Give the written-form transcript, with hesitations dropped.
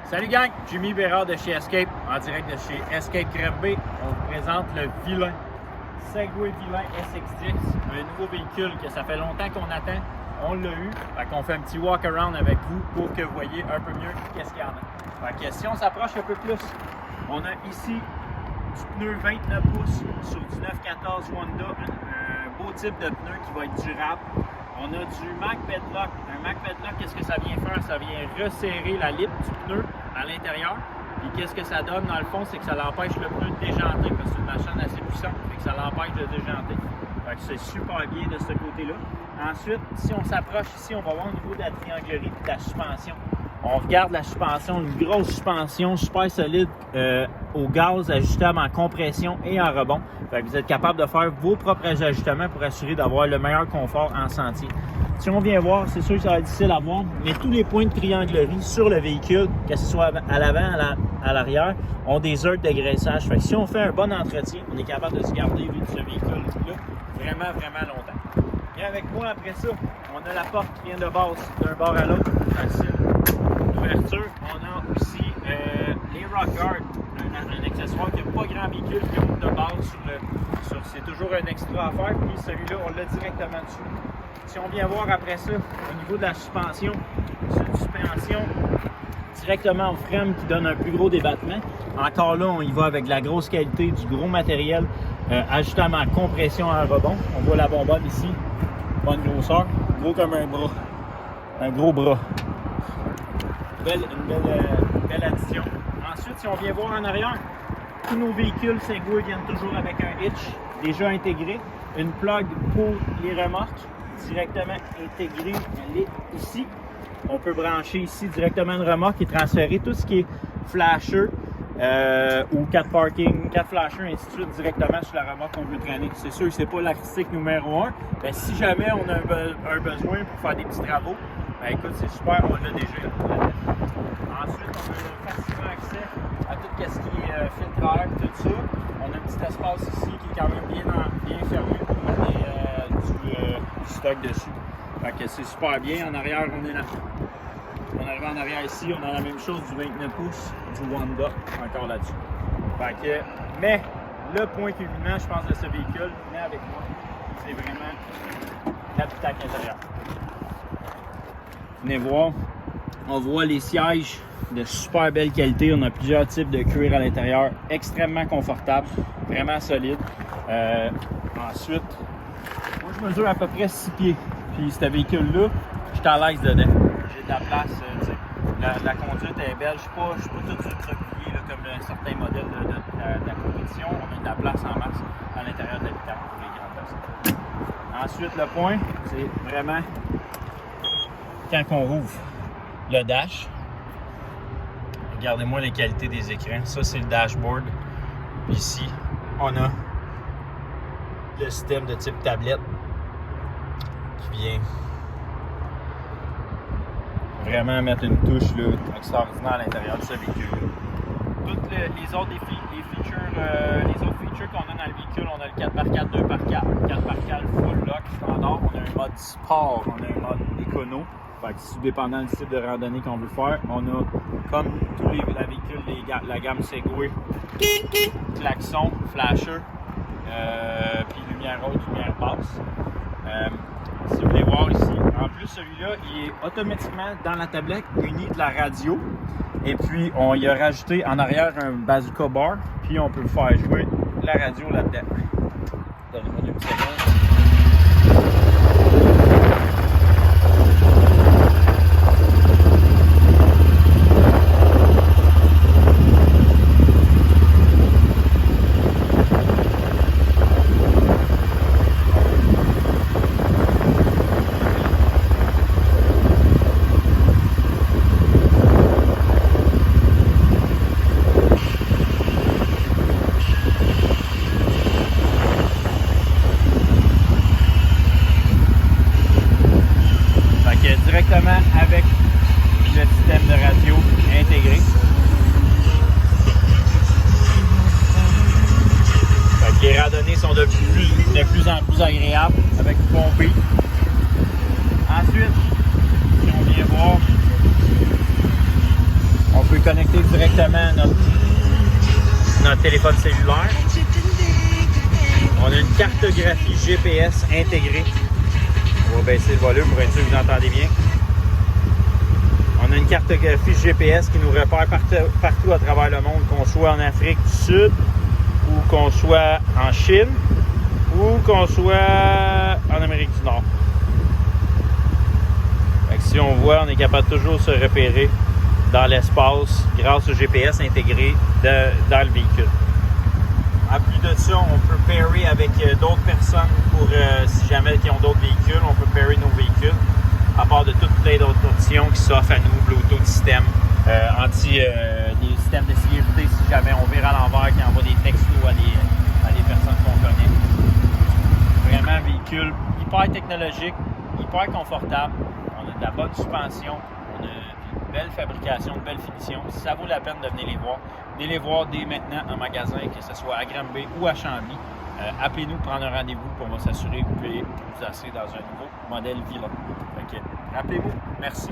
Salut gang, Jimmy Bérard de chez Escape, en direct de chez Escape Crève-B. On vous présente le vilain Segway Vilain SX10, un nouveau véhicule que ça fait longtemps qu'on attend. On l'a eu, fait qu'on fait un petit walk-around avec vous pour que vous voyez un peu mieux qu'est-ce qu'il y en a. Fait que si on s'approche un peu plus, on a ici du pneu 29 pouces sur du 914 Honda, un beau type de pneu qui va être durable. On a du Mac Pedlock. Un Mac Pedlock, qu'est-ce que ça vient faire? Ça vient resserrer la lip du pneu à l'intérieur. Puis qu'est-ce que ça donne dans le fond? C'est que ça l'empêche le pneu de déjanter parce que c'est une machine assez puissante, fait que ça l'empêche de déjanter. Fait que c'est super bien de ce côté-là. Ensuite, si on s'approche ici, on va voir au niveau de la trianglerie et de la suspension. On regarde la suspension, une grosse suspension super solide au gaz, ajustable en compression et en rebond. Fait que vous êtes capable de faire vos propres ajustements pour assurer d'avoir le meilleur confort en sentier. Si on vient voir, c'est sûr que ça va être difficile à voir, mais tous les points de trianglerie sur le véhicule, que ce soit à l'avant, à l'arrière, ont des heures de graissage. Fait que si on fait un bon entretien, on est capable de se garder lui, de ce véhicule-là vraiment longtemps. Viens avec moi après ça, on a la porte qui vient de base d'un bord à l'autre, facile. L'ouverture, on a aussi les rock guards, un accessoire qui n'a pas grand véhicule qui ouvre de base c'est toujours un extra à faire, puis celui-là on l'a directement dessus. Si on vient voir après ça, au niveau de la suspension, c'est une suspension directement au frame qui donne un plus gros débattement. Encore là, on y va avec de la grosse qualité, du gros matériel, ajustement à compression à rebond. On voit la bonbonne ici, bonne grosseur, gros comme un bras, un gros bras. Une belle addition. Ensuite, si on vient voir en arrière, tous nos véhicules Segway viennent toujours avec un hitch déjà intégré, une plug pour les remorques directement intégrée, elle est ici. On peut brancher ici directement une remorque et transférer tout ce qui est flasher ou 4 parking, 4 flashers, ainsi de suite, directement sur la remorque qu'on veut traîner. C'est sûr que c'est pas l'artistique numéro 1, mais si jamais on a un besoin pour faire des petits travaux, ben écoute, c'est super, on l'a déjà. Ensuite, on a facilement accès à tout ce qui est filtreur, tout ça. On a un petit espace ici qui est quand même bien fermé pour mettre du stock dessus. Fait que c'est super bien. En arrière, on arrive en arrière ici, on a la même chose du 29 pouces, du Honda, encore là-dessus. Fait que, mais le point culminant, je pense, de ce véhicule, venez avec moi, c'est vraiment l'habitacle intérieur. Venez voir, on voit les sièges de super belle qualité. On a plusieurs types de cuir à l'intérieur, extrêmement confortable, vraiment solide. Ensuite, moi je mesure à peu près 6 pieds. Puis ce véhicule-là, je suis à l'aise dedans. J'ai de la place, la conduite est belle. Je suis pas tout ultra-plié comme certains modèles de la compétition. On a de la place en masse à l'intérieur de l'habitacle pour les grandes personnes. Ensuite, le point, c'est vraiment quand on rouvre le dash. Regardez-moi les qualités des écrans. Ça, c'est le dashboard. Puis ici, on a le système de type tablette qui vient vraiment mettre une touche là, extraordinaire à l'intérieur de ce véhicule. Toutes les autres features qu'on a dans le véhicule, on a le 4x4, 2x4, 4x4 full lock standard. On a un mode sport, on a un mode écono. Fait que tout dépendant du type de randonnée qu'on veut faire, on a comme tous les véhicules, la gamme Segway, klaxon, flasher, puis lumière haute, lumière basse. Si vous voulez voir ici, en plus celui-là, il est automatiquement dans la tablette muni de la radio. Et puis on y a rajouté en arrière un bazooka bar, puis on peut faire jouer la radio là-dedans. Donnez-moi 2 secondes. connecter directement à notre téléphone cellulaire. On a une cartographie GPS intégrée. On va baisser le volume pour être sûr que vous entendez bien. On a une cartographie GPS qui nous repère partout à travers le monde, qu'on soit en Afrique du Sud, ou qu'on soit en Chine, ou qu'on soit en Amérique du Nord. Fait que si on voit, on est capable de toujours se repérer dans l'espace grâce au GPS intégré dans le véhicule. En plus de ça, on peut pairer avec d'autres personnes pour si jamais ils ont d'autres véhicules, on peut pairer nos véhicules. À part de toutes plein d'autres options qui s'offrent à nous, Bluetooth, système, des systèmes de sécurité si jamais on vire à l'envers, qui envoie des textos à des personnes qu'on connaît. Vraiment un véhicule hyper technologique, hyper confortable. On a de la bonne suspension, on a une belle fabrication, une belle finition. Ça vaut la peine de venir les voir. Venez les voir dès maintenant en magasin, que ce soit à Granby ou à Chambly. Appelez-nous, prendre un rendez-vous, puis on va s'assurer que vous pouvez vous asseoir dans un nouveau modèle Villain. Appelez-vous. Merci.